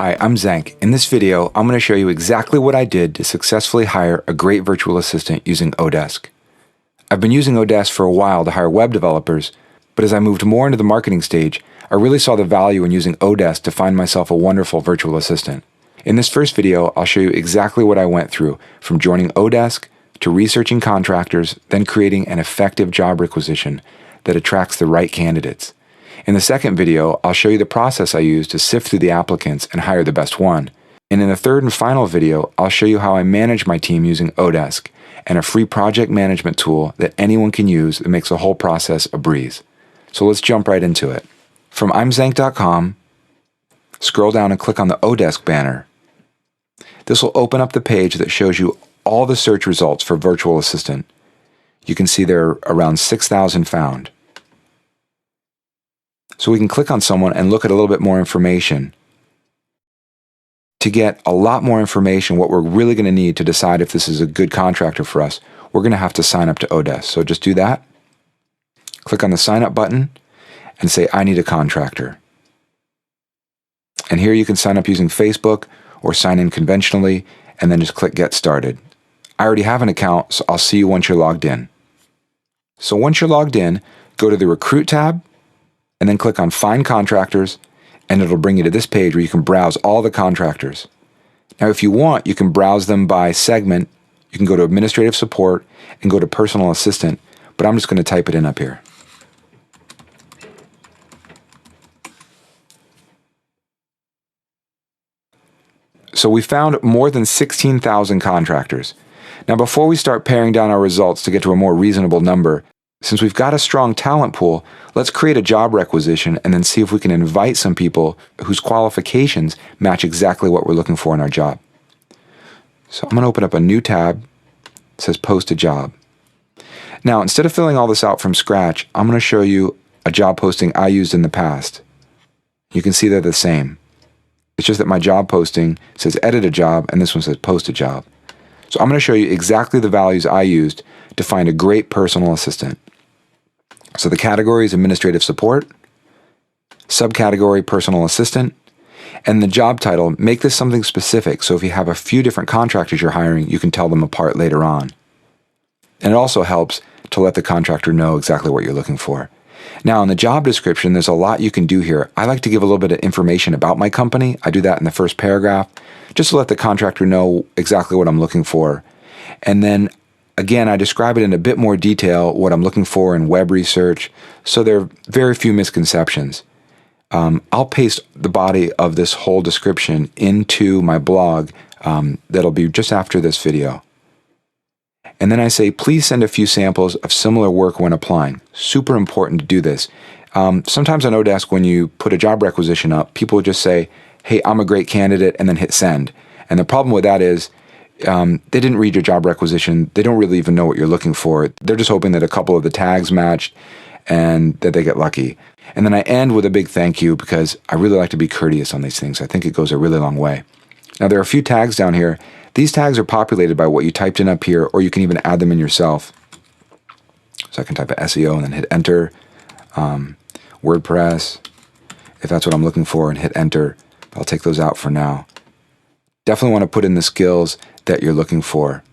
Hi, I'm Zank. In this video, I'm going to show you exactly what I did to successfully hire a great virtual assistant using oDesk. I've been using oDesk for a while to hire web developers, but as I moved more into the marketing stage, I really saw the value in using oDesk to find myself a wonderful virtual assistant. In this first video, I'll show you exactly what I went through, from joining oDesk to researching contractors, then creating an effective job requisition that attracts the right candidates. In the second video, I'll show you the process I used to sift through the applicants and hire the best one. And in the third and final video, I'll show you how I manage my team using oDesk and a free project management tool that anyone can use that makes the whole process a breeze. So let's jump right into it. From imzank.com, scroll down and click on the oDesk banner. This will open up the page that shows you all the search results for virtual assistant. You can see there are around 6,000 found. So we can click on someone and look at a little bit more information. To get a lot more information, what we're really going to need to decide if this is a good contractor for us, we're going to have to sign up to oDesk. So just do that. Click on the sign up button and say, I need a contractor. And here you can sign up using Facebook or sign in conventionally and then just click get started. I already have an account, so I'll see you once you're logged in. So once you're logged in, go to the Recruit tab and then click on Find Contractors, and it'll bring you to this page where you can browse all the contractors. Now, if you want, you can browse them by segment. You can go to Administrative Support and go to Personal Assistant, but I'm just going to type it in up here. So we found more than 16,000 contractors. Now, before we start paring down our results to get to a more reasonable number, since we've got a strong talent pool, let's create a job requisition and then see if we can invite some people whose qualifications match exactly what we're looking for in our job. So I'm going to open up a new tab. It says Post a Job. Now, instead of filling all this out from scratch, I'm going to show you a job posting I used in the past. You can see they're the same. It's just that my job posting says Edit a Job and this one says Post a Job. So I'm going to show you exactly the values I used to find a great personal assistant. So the category is Administrative Support, subcategory Personal Assistant, and the job title, make this something specific, so if you have a few different contractors you're hiring, you can tell them apart later on. And it also helps to let the contractor know exactly what you're looking for. Now, in the job description, there's a lot you can do here. I like to give a little bit of information about my company. I do that in the first paragraph, just to let the contractor know exactly what I'm looking for. And then again, I describe it in a bit more detail, what I'm looking for in web research, so there are very few misconceptions. I'll paste the body of this whole description into my blog that'll be just after this video. And then I say, please send a few samples of similar work when applying. Super important to do this. Sometimes on oDesk, when you put a job requisition up, people will just say, hey, I'm a great candidate, and then hit send. And the problem with that is, they didn't read your job requisition. They don't really even know what you're looking for. They're just hoping that a couple of the tags matched and that they get lucky. And then I end with a big thank you because I really like to be courteous on these things. I think it goes a really long way. Now, there are a few tags down here. These tags are populated by what you typed in up here, or you can even add them in yourself. So I can type SEO and then hit enter. WordPress, if that's what I'm looking for, and hit enter. I'll take those out for now. Definitely want to put in the skills that you're looking for.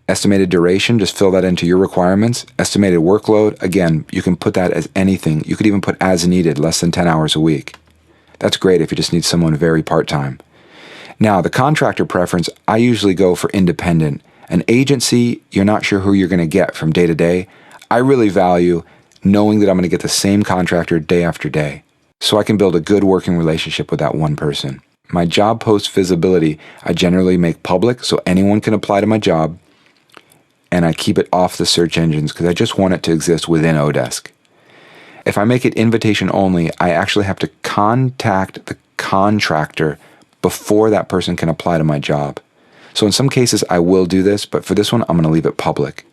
Estimated duration, just fill that into your requirements. Estimated workload, again, you can put that as anything. You could even put as needed, less than 10 hours a week. That's great if you just need someone very part-time. Now, the contractor preference, I usually go for independent. An agency, you're not sure who you're going to get from day to day. I really value knowing that I'm going to get the same contractor day after day, so I can build a good working relationship with that one person. My job post visibility, I generally make public so anyone can apply to my job, and I keep it off the search engines because I just want it to exist within oDesk. If I make it invitation only, I actually have to contact the contractor before that person can apply to my job. So in some cases I will do this, but for this one I'm going to leave it public.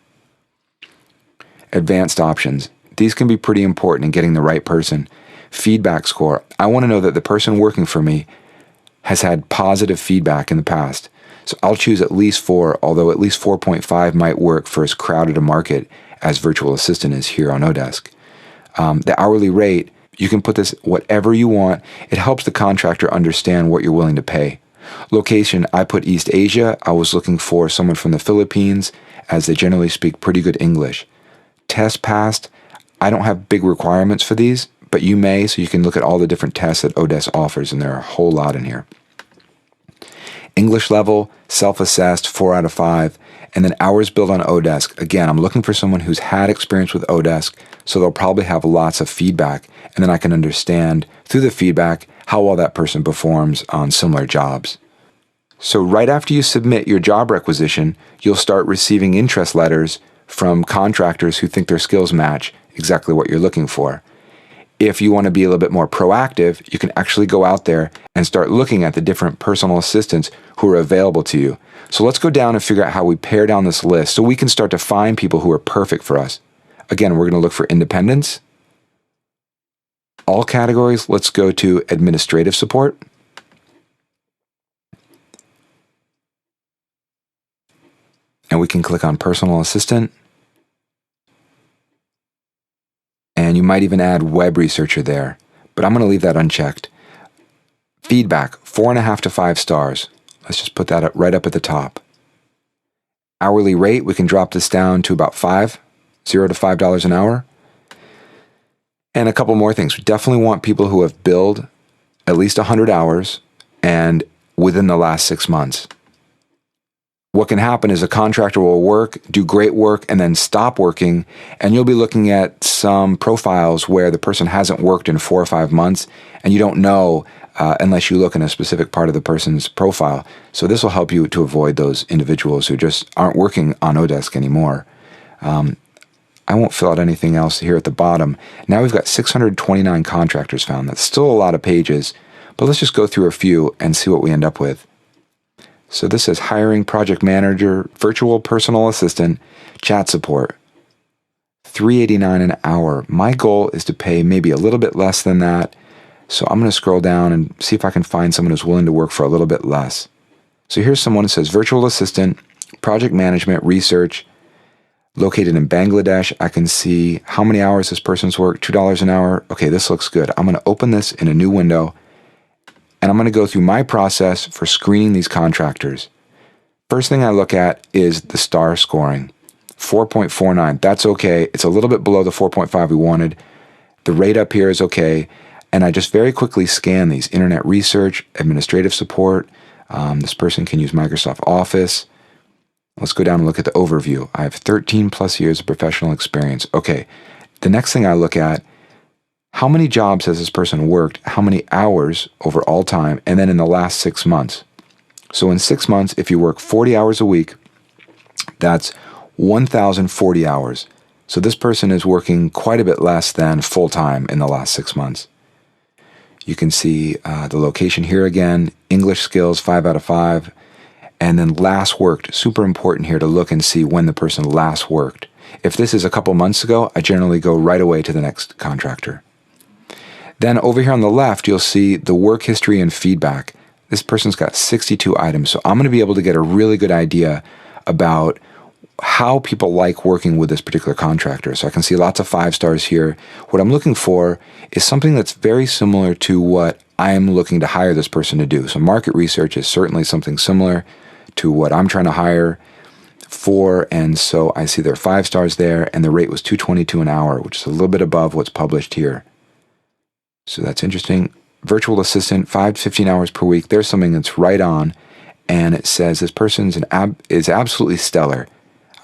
Advanced options. These can be pretty important in getting the right person. Feedback score. I want to know that the person working for me has had positive feedback in the past. So I'll choose at least 4, although at least 4.5 might work for as crowded a market as virtual assistant is here on oDesk. The hourly rate, You can put this whatever you want. It helps the contractor understand what you're willing to pay. Location, I put East Asia. I was looking for someone from the Philippines, as they generally speak pretty good English. Test passed. I don't have big requirements for these, but you may, so you can look at all the different tests that oDesk offers, and there are a whole lot in here. English level, self-assessed, 4 out of 5. And then hours billed on oDesk. Again, I'm looking for someone who's had experience with oDesk, so they'll probably have lots of feedback, and then I can understand through the feedback how well that person performs on similar jobs. So right after you submit your job requisition, you'll start receiving interest letters from contractors who think their skills match exactly what you're looking for. If you want to be a little bit more proactive, you can actually go out there and start looking at the different personal assistants who are available to you. So let's go down and figure out how we pare down this list so we can start to find people who are perfect for us. Again, we're going to look for independents. All categories, let's go to administrative support. And we can click on personal assistant. And you might even add web researcher there, but I'm going to leave that unchecked. Feedback, 4.5 to 5 stars. Let's just put that up right up at the top. Hourly rate, we can drop this down to about $0 to $5 an hour. And a couple more things. We definitely want people who have billed at least 100 hours and within the last 6 months. What can happen is a contractor will work, do great work, and then stop working, and you'll be looking at some profiles where the person hasn't worked in 4 or 5 months, and you don't know unless you look in a specific part of the person's profile. So this will help you to avoid those individuals who just aren't working on oDesk anymore. I won't fill out anything else here at the bottom. Now we've got 629 contractors found. That's still a lot of pages, but let's just go through a few and see what we end up with. So this says hiring project manager, virtual personal assistant, chat support, $3.89 an hour. My goal is to pay maybe a little bit less than that. So I'm going to scroll down and see if I can find someone who's willing to work for a little bit less. So here's someone who says virtual assistant, project management, research, located in Bangladesh. I can see how many hours this person's worked, $2 an hour. Okay, this looks good. I'm going to open this in a new window, and I'm going to go through my process for screening these contractors. First thing I look at is the star scoring, 4.49. That's okay. It's a little bit below the 4.5 we wanted. The rate up here is okay. And I just very quickly scan these: internet research, administrative support. This person can use Microsoft Office. Let's go down and look at the overview. I have 13 plus years of professional experience. Okay, the next thing I look at, how many jobs has this person worked, how many hours over all time, and then in the last 6 months. So in 6 months, if you work 40 hours a week, that's 1,040 hours. So this person is working quite a bit less than full-time in the last 6 months. You can see the location here again, English skills, 5 out of 5. And then last worked, super important here to look and see when the person last worked. If this is a couple months ago, I generally go right away to the next contractor. Then over here on the left, you'll see the work history and feedback. This person's got 62 items, so I'm going to be able to get a really good idea about how people like working with this particular contractor. So I can see lots of 5 stars here. What I'm looking for is something that's very similar to what I am looking to hire this person to do. So market research is certainly something similar to what I'm trying to hire for, and so I see there are 5 stars there, and the rate was $2.22 an hour, which is a little bit above what's published here. So that's interesting. Virtual assistant, 5 to 15 hours per week. There's something that's right on, and it says this person is absolutely stellar.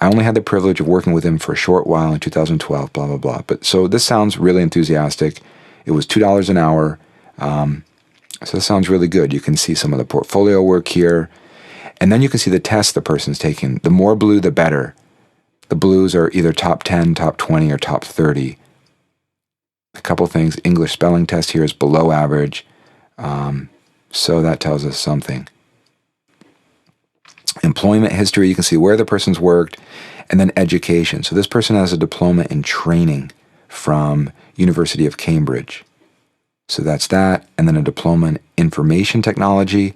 I only had the privilege of working with him for a short while in 2012, blah, blah, blah. But so this sounds really enthusiastic. It was $2 an hour. So this sounds really good. You can see some of the portfolio work here. And then you can see the tests the person's taken. The more blue, the better. The blues are either top 10, top 20, or top 30. A couple things. English spelling test here is below average. So that tells us something. Employment history, you can see where the person's worked. And then education. So this person has a diploma in training from University of Cambridge. So that's that. And then a diploma in information technology.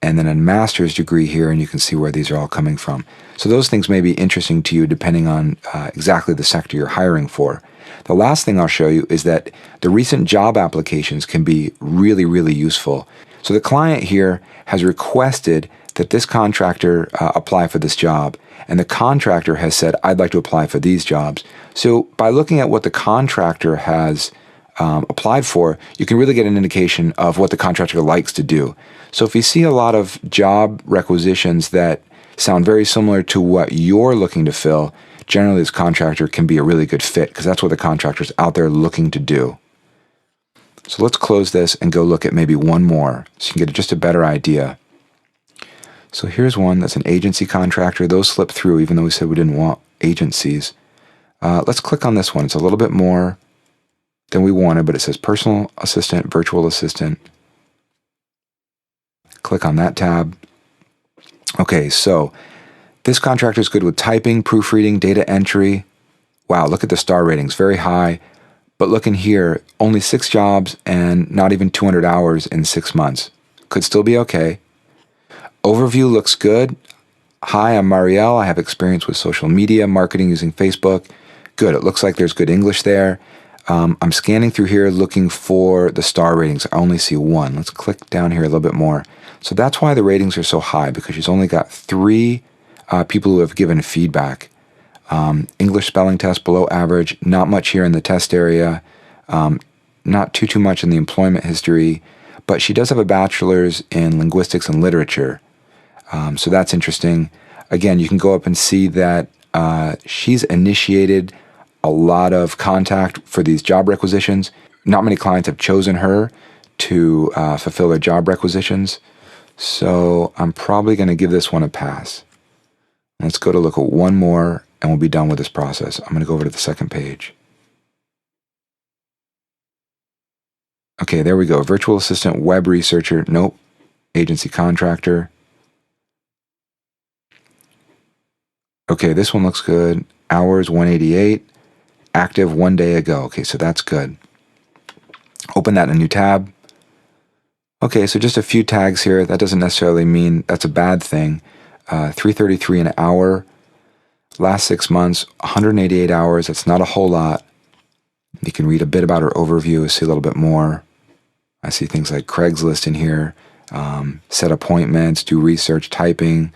and then a master's degree here, and you can see where these are all coming from. So those things may be interesting to you depending on exactly the sector you're hiring for. The last thing I'll show you is that the recent job applications can be really, really useful. So the client here has requested that this contractor apply for this job, and the contractor has said, I'd like to apply for these jobs. So by looking at what the contractor has applied for, you can really get an indication of what the contractor likes to do. So if you see a lot of job requisitions that sound very similar to what you're looking to fill, generally this contractor can be a really good fit because that's what the contractor's out there looking to do. So let's close this and go look at maybe one more so you can get just a better idea. So here's one that's an agency contractor. Those slip through even though we said we didn't want agencies. Let's click on this one. It's a little bit more than we wanted, but it says personal assistant, virtual assistant. Click on that tab. Okay, so this contractor is good with typing, proofreading, data entry. Wow, look at the star ratings, very high. But look in here, only 6 jobs and not even 200 hours in 6 months. Could still be okay. Overview looks good. Hi, I'm Marielle. I have experience with social media, marketing using Facebook. Good, it looks like there's good English there. I'm scanning through here looking for the star ratings. I only see 1. Let's click down here a little bit more. So that's why the ratings are so high, because she's only got 3 people who have given feedback. English spelling test below average, not much here in the test area, not too much in the employment history, but she does have a bachelor's in linguistics and literature. So that's interesting. Again, you can go up and see that she's initiated a lot of contact for these job requisitions. Not many clients have chosen her to fulfill their job requisitions. So I'm probably going to give this one a pass. Let's go to look at one more and we'll be done with this process. I'm going to go over to the second page. Okay, there we go. Virtual assistant, web researcher. Nope. Agency contractor. Okay, this one looks good. Hours 188. Active 1 day ago. Okay, so that's good. Open that in a new tab. Okay, so just a few tags here. That doesn't necessarily mean that's a bad thing. 333 an hour. Last 6 months, 188 hours. That's not a whole lot. You can read a bit about her overview, see a little bit more. I see things like Craigslist in here. Set appointments, do research, typing.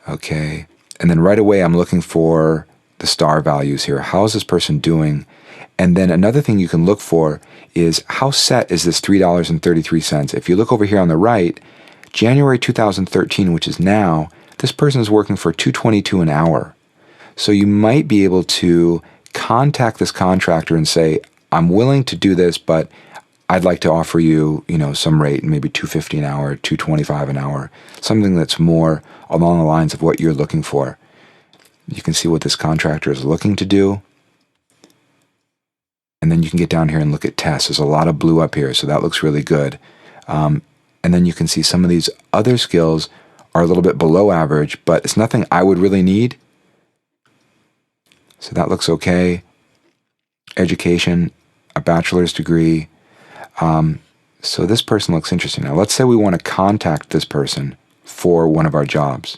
Okay. And then right away, I'm looking for the star values here. How is this person doing? And then another thing you can look for is how set is this $3.33? If you look over here on the right, January 2013, which is now, this person is working for $2.22 an hour. So you might be able to contact this contractor and say, I'm willing to do this, but I'd like to offer you, some rate, maybe $2.50 an hour, $2.25 an hour, something that's more along the lines of what you're looking for. You can see what this contractor is looking to do. And then you can get down here and look at tests. There's a lot of blue up here, so that looks really good. And then you can see some of these other skills are a little bit below average, but it's nothing I would really need. So that looks okay. Education, a bachelor's degree. So this person looks interesting. Now let's say we want to contact this person for one of our jobs.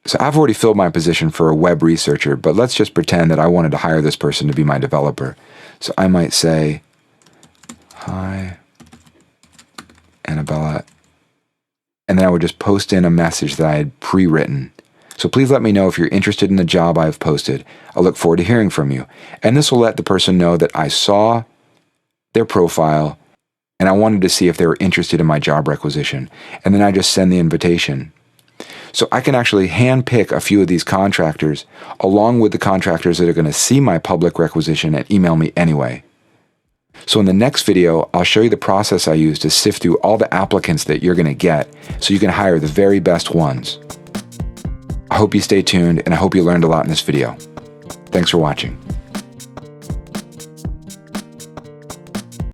So I've already filled my position for a web researcher, but let's just pretend that I wanted to hire this person to be my developer. So I might say, hi, Annabella. And then I would just post in a message that I had pre-written. So please let me know if you're interested in the job I've posted. I'll look forward to hearing from you. And this will let the person know that I saw their profile and I wanted to see if they were interested in my job requisition. And then I just send the invitation. So I can actually handpick a few of these contractors along with the contractors that are going to see my public requisition and email me anyway. So in the next video, I'll show you the process I use to sift through all the applicants that you're going to get so you can hire the very best ones. I hope you stay tuned and I hope you learned a lot in this video. Thanks for watching.